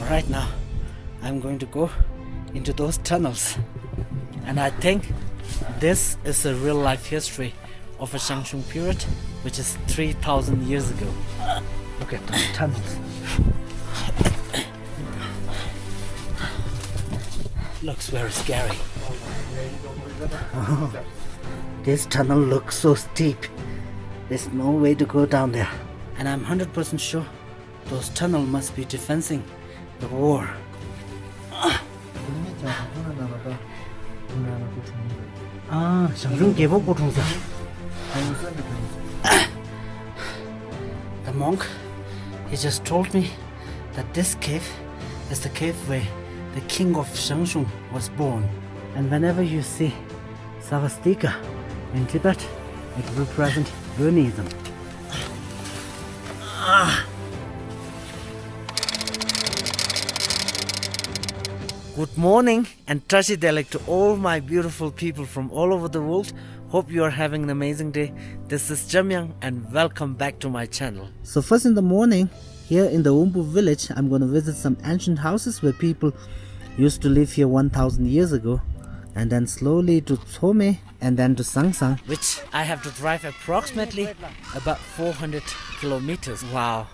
Right now, I'm going to go into those tunnels, and I think this is a real life history of a Shangshung period, which is 3,000 years ago. Look at those tunnels. Looks very scary. Oh, this tunnel looks so steep. There's no way to go down there. And I'm 100% sure those tunnels must be defending the war. The monk, he just told me that this cave is the cave where the king of Shangshung was born. And whenever you see swastika in Tibet, it represents Buddhism. Good morning and Tashi Delek to all my beautiful people from all over the world. Hope you are having an amazing day. This is Xiangxiong and welcome back to my channel. So first in the morning, here in the Umbu village, I'm going to visit some ancient houses where people used to live here 1,000 years ago. And then slowly to Tsome and then to Sangsang, which I have to drive approximately about 400 kilometers. Wow,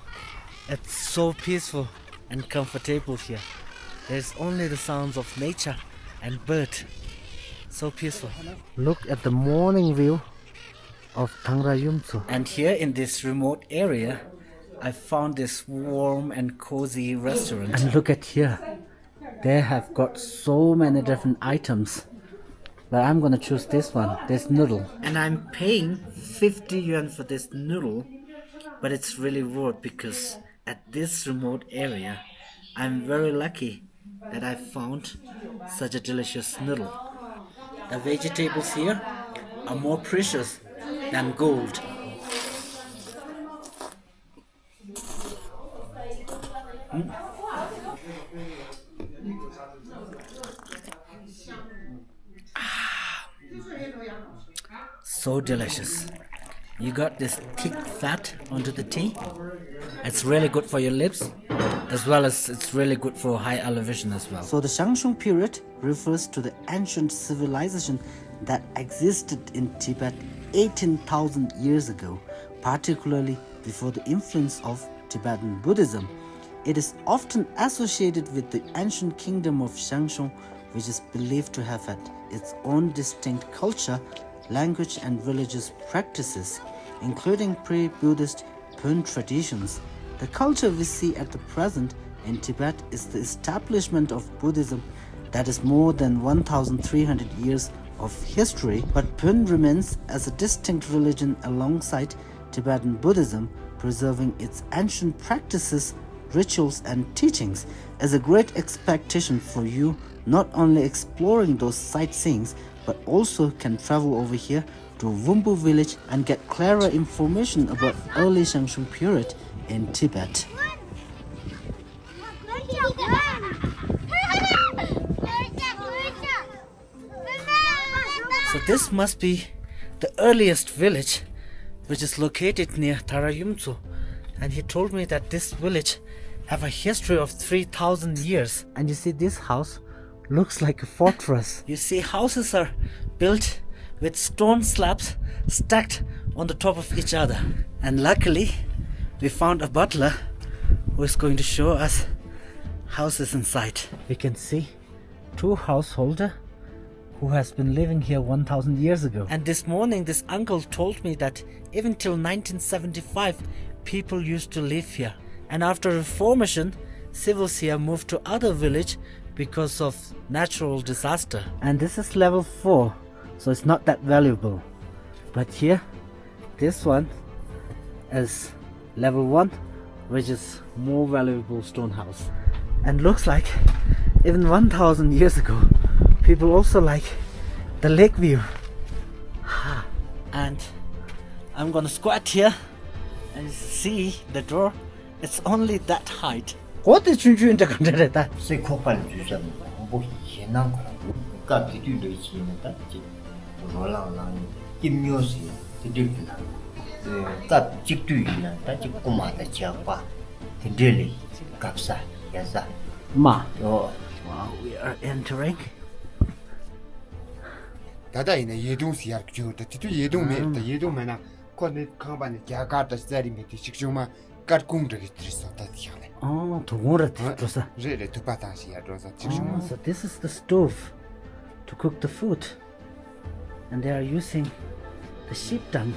it's so peaceful and comfortable here. There's only the sounds of nature and bird. So peaceful. Look at the morning view of Dangra Yumtso. And here in this remote area, I found this warm and cozy restaurant. And look at here. They have got so many different items. But I'm gonna choose this one, this noodle. And I'm paying 50 yuan for this noodle. But it's really worth because at this remote area, I'm very lucky that I found such a delicious noodle. The vegetables here are more precious than gold. So delicious. You got this thick fat onto the tea. It's really good for your lips, as well as it's really good for high elevation as well. So the Shangshung period refers to the ancient civilization that existed in Tibet 18,000 years ago, particularly before the influence of Tibetan Buddhism. It is often associated with the ancient kingdom of Shangshung, which is believed to have had its own distinct culture, language and religious practices, including pre-Buddhist Pön traditions. The culture we see at the present in Tibet is the establishment of Buddhism that is more than 1,300 years of history, but Pön remains as a distinct religion alongside Tibetan Buddhism, preserving its ancient practices, rituals and teachings as a great expectation for you, not only exploring those sightseeings, but also can travel over here to Wumbu village and get clearer information about early Shangshung period in Tibet. So this must be the earliest village, which is located near Dangra Yumtso, and he told me that this village have a history of 3,000 years. And you see, this house looks like a fortress. You see, houses are built with stone slabs stacked on the top of each other. And luckily, we found a butler who is going to show us houses inside. We can see two householders who has been living here 1,000 years ago. And this morning, this uncle told me that even till 1975, people used to live here. And after reformation, civils here moved to other village because of natural disaster. And this is level 4, so it's not that valuable. But here, this one is level 1, which is more valuable stone house. And looks like even 1,000 years ago, people also like the lake view. And I'm gonna squat here and see the door. It's only that height. What did you do in the country that? Ma. Oh, wow, we are entering. 다다 이네 예동 시약 주다 티도 예동 메다 예동 메나 코네 컴바니 갸가다 자리메 티식쇼마 까꿍르기 트리소다 티하네. Oh, 동호라트 조사. 제레 투파타시야 조사 Oh, 식쇼마. so this is the stove to cook the food. And they are using the sheep dung.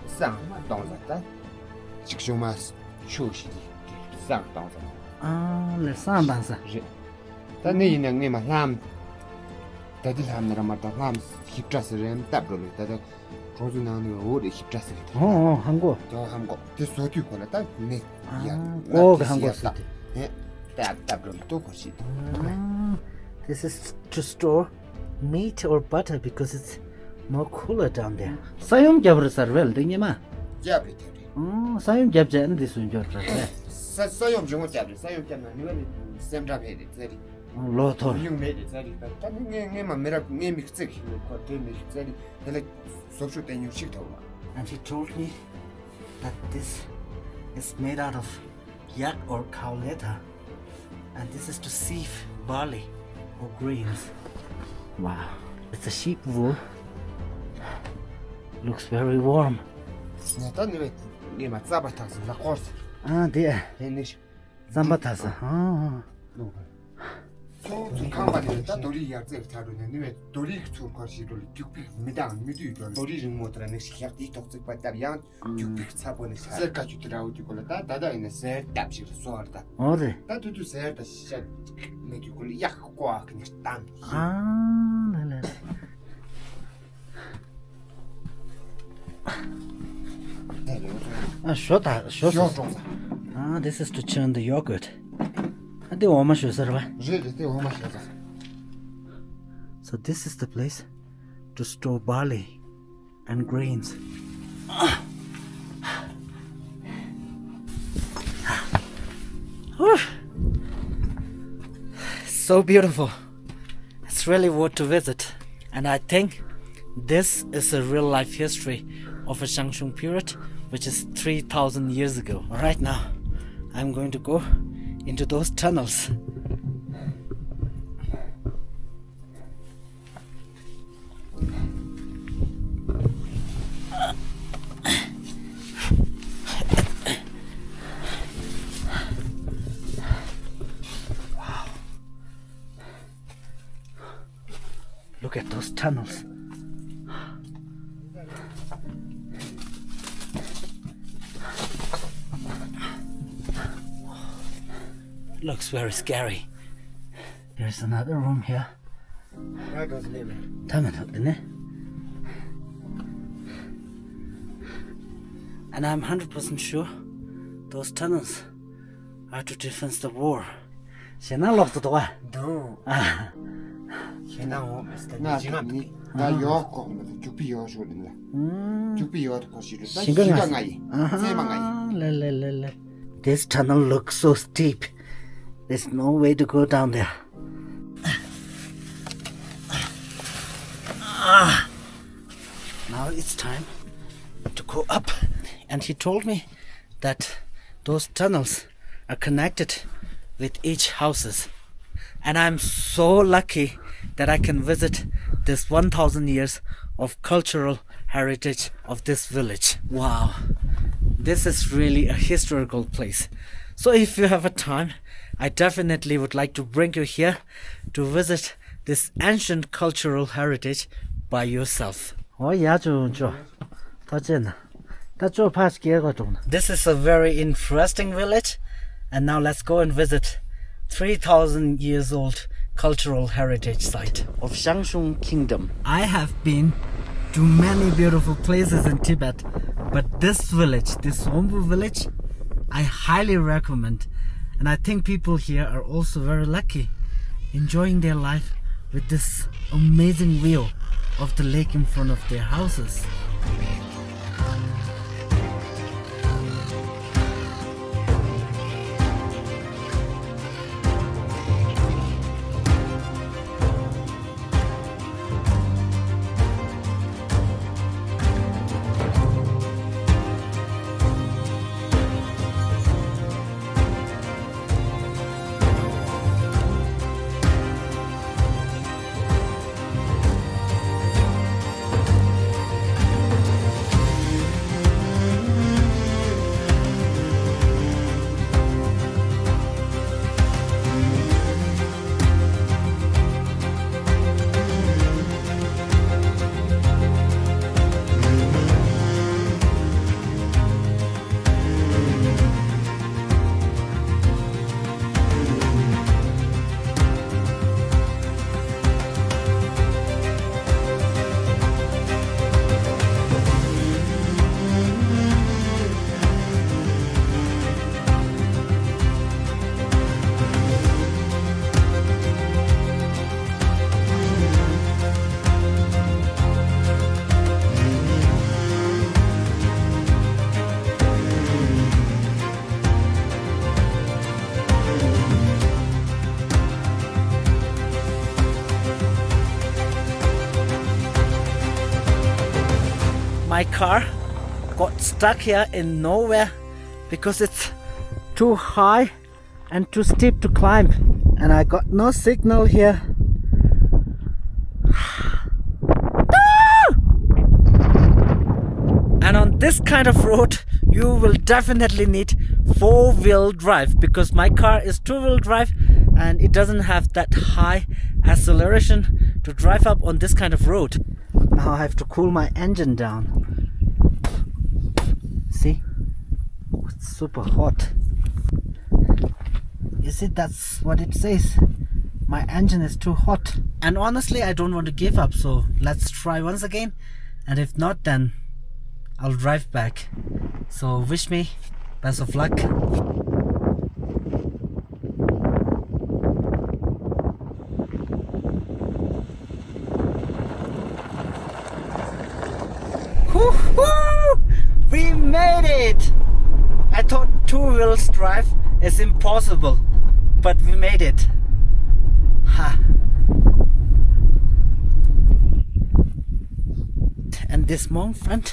상 동자다. 식쇼마 쇼시디 상 동자. Ah, le sambansa. 제. 다네 이네 네마 람 다들 함나라 마다 람 힙트라스렘 답로르 다다 조준나는 오래 힙트라스. 한국. 저 한국. 그 소티 콜라다 네. 오, 한국 소티. 예. 답로르 또 거시. This is to store meat or butter because it's more cooler down there. 사용 잡으러 살vel 등이마. 잡리. 사용 잡지 않는 데 순저 그래. 사용 좀 잡리. 사용 잡나 니가 샘잡해 되리. 로토. 용메리 자리. 네만 메라 네 믹스 코테미 자리. 내 소쇼 땡유 식도. And he told me that this is made out of yak or cow leather, and this is to sieve barley or grains. Wow, it's a sheep wool. Looks very warm. 나도 네 맞자바타서 나 코스. There. 해니시. Zambatasa. 칸바니 다 도리 야제 타르네 니메 도리 투 코시로 듀피 미당 미두 도리 링 모트라 넥시 캬티 톡스 바타비안 듀피 차보네 세카 주트라우디 콜다 다다 이네 세 답시 소르다 어디? 다두두 세다 시작 메디 콜 약과 그냥 땅 네네. 쇼다. This is to churn the yogurt. 근데 얼마 쉬었어 봐. So this is the place to store barley and grains. So beautiful. It's really worth to visit. And I think this is a real life history of a Shangshung period, which is 3,000 years ago. Right now, I'm going to go into those tunnels. Wow. Look at those tunnels. Looks very scary. There's another room here. And I'm 100% sure those tunnels are to defense the war. Shena locked the door. No. 나 요코 주피 요쇼린다. 주피 요도 거시를 시방아이. 세방아이. This tunnel looks so steep. There's no way to go down there. Now it's time to go up. And he told me that those tunnels are connected with each houses. And I'm so lucky that I can visit this 1,000 years of cultural heritage of this village. Wow, this is really a historical place. So if you have a time, I definitely would like to bring you here to visit this ancient cultural heritage by yourself. This is a very interesting village, and now let's go and visit 3,000 years old cultural heritage site of Shangshung Kingdom. I have been to many beautiful places in Tibet, but this village, this Ombu village, I highly recommend. And I think people here are also very lucky, enjoying their life with this amazing view of the lake in front of their houses. my car got stuck here in nowhere because it's too high and too steep to climb, and I got no signal here. And on this kind of road you will definitely need four-wheel drive, because my car is two-wheel drive and it doesn't have that high acceleration to drive up on this kind of road. Now I have to cool my engine down. See? It's super hot. You see, that's what it says. My engine is too hot. And honestly, I don't want to give up, so let's try once again. And if not, then I'll drive back. So wish me best of luck. We made it! I thought two-wheel drive is impossible, but we made it. Ha! And this monk friend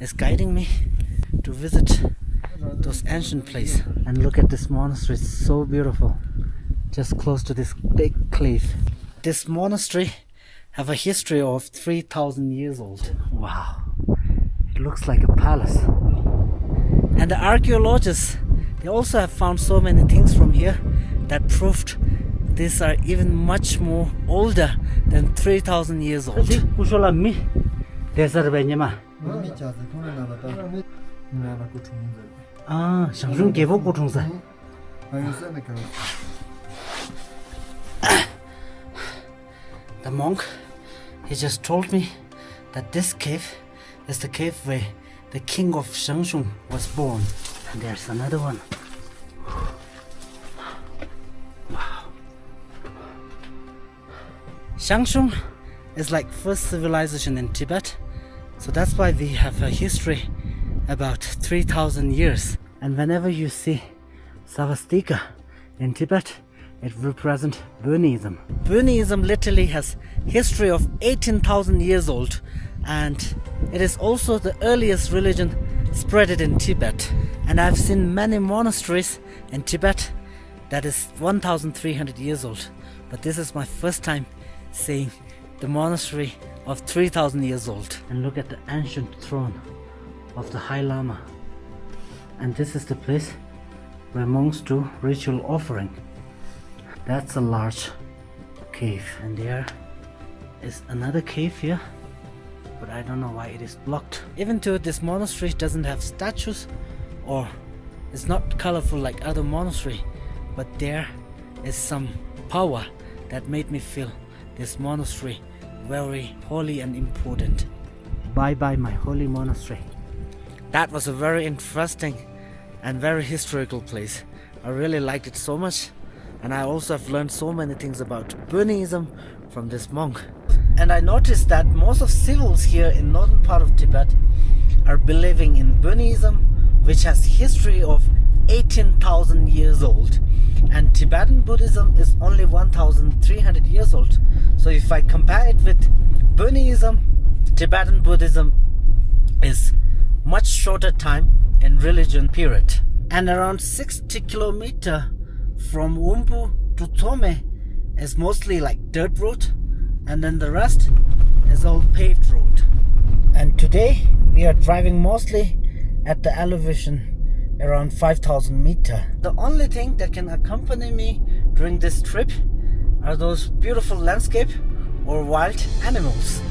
is guiding me to visit those ancient places. And look at this monastery, it's so beautiful, just close to this big cliff. This monastery have a history of 3,000 years old. Wow, it looks like a palace. And the archaeologists, they also have found so many things from here that proved these are even much more older than 3,000 years old. Ah, Shangshung 계보 고통사. The monk, he just told me that this cave is the cave where the king of Shangshung was born. And there's another one. Wow. Shangshung is like first civilization in Tibet. So that's why we have a history about 3,000 years. And whenever you see swastika in Tibet, it represents Buddhism. Buddhism literally has history of 18,000 years old, and it is also the earliest religion spreaded in Tibet. And I've seen many monasteries in Tibet that is 1,300 years old, but this is my first time seeing the monastery of 3,000 years old. And look at the ancient throne of the High Lama. And this is the place where monks do ritual offering. That's a large cave. And there is another cave here, but I don't know why it is blocked. Even though this monastery doesn't have statues or it's not colorful like other monastery, but there is some power that made me feel this monastery very holy and important. Bye bye my holy monastery. That was a very interesting and very historical place. I really liked it so much, and I also have learned so many things about Buddhism from this monk. And I noticed that most of civils here in northern part of Tibet are believing in Buddhism, which has history of 18,000 years old, and Tibetan Buddhism is only 1,300 years old. So if I compare it with Buddhism, Tibetan Buddhism is much shorter time in religion period. And around 60 kilometers from Wumbu to Tome is mostly like dirt road, and then the rest is all paved road. And today we are driving mostly at the elevation around 5,000 meters. The only thing that can accompany me during this trip are those beautiful landscape or wild animals.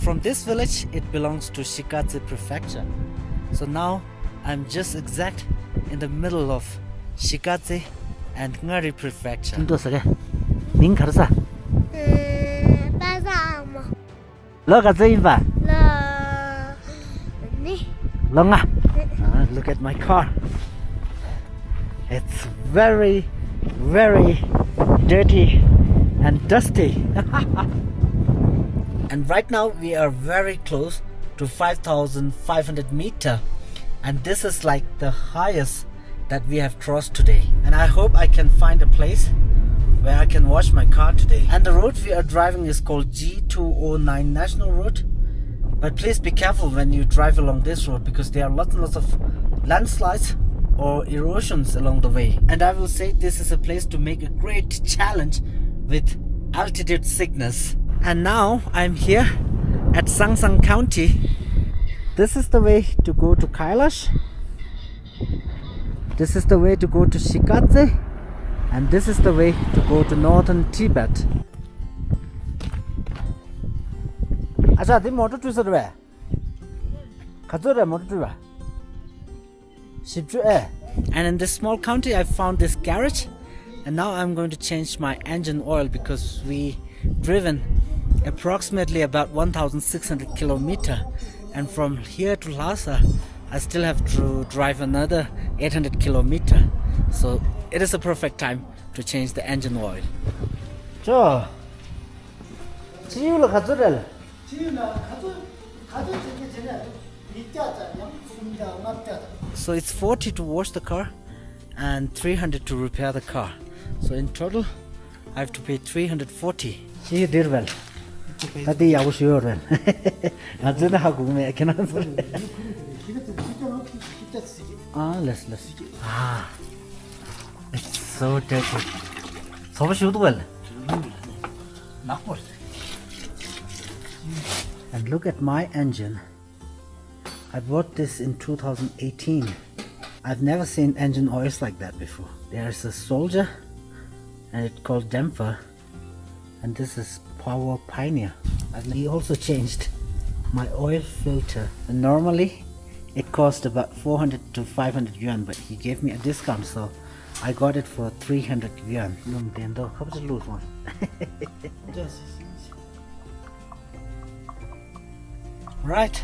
from this village, it belongs to Shikatse prefecture. So now I'm just exact in the middle of Shikatse and Ngari prefecture. Look at my car. It's very, very dirty and dusty. And right now we are very close to 5,500 meter, and this is like the highest that we have crossed today. And I hope I can find a place where I can wash my car today. And the road we are driving is called G209 National Road. But please be careful when you drive along this road, because there are lots and lots of landslides or erosions along the way. And I will say this is a place to make a great challenge with altitude sickness. And now I'm here at Xiangxiong County. This is the way to go to Kailash. This is the way to go to Shikatse. And this is the way to go to northern Tibet. Acha, the motor to the motor. And in this small county I found this garage, and now I'm going to change my engine oil because we driven approximately about 1,600 kilometer, and from here to Lhasa I still have to drive another 800 kilometer, so it is a perfect time to change the engine oil. So it's 40 to wash the car and 300 to repair the car. So in total I have to pay 340. See, you did well. I was sure. I don't know how good I can answer. Let's. It's so dirty. So should well. And look at my engine. I bought this in 2018. I've never seen engine oils like that before. There's a soldier and it's called damper, and this is Power Pioneer. He also changed my oil filter, and normally it cost about 400 to 500 yuan, but he gave me a discount, so I got it for 300 yuan. Right.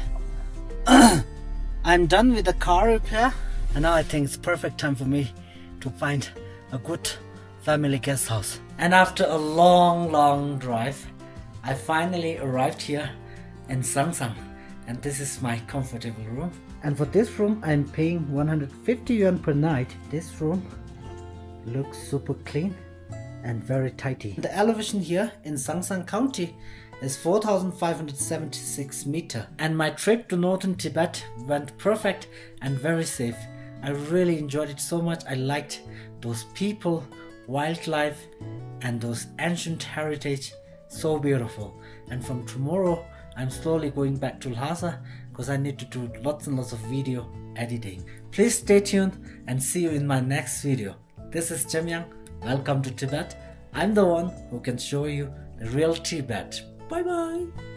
I'm done with the car repair, and now I think it's perfect time for me to find a good family guest house. And after a long drive, I finally arrived here in Shangshung, and this is my comfortable room. And for this room I'm paying 150 yuan per night. This room looks super clean and very tidy. The elevation here in Shangshung County is 4,576 meter, and my trip to northern Tibet went perfect and very safe. I really enjoyed it so much. I liked those people, wildlife, and those ancient heritage. So beautiful. And from tomorrow I'm slowly going back to Lhasa because I need to do lots and lots of video editing. Please stay tuned and see you in my next video. This is Xiangxiong. Welcome to Tibet. I'm the one who can show you the real Tibet. Bye bye.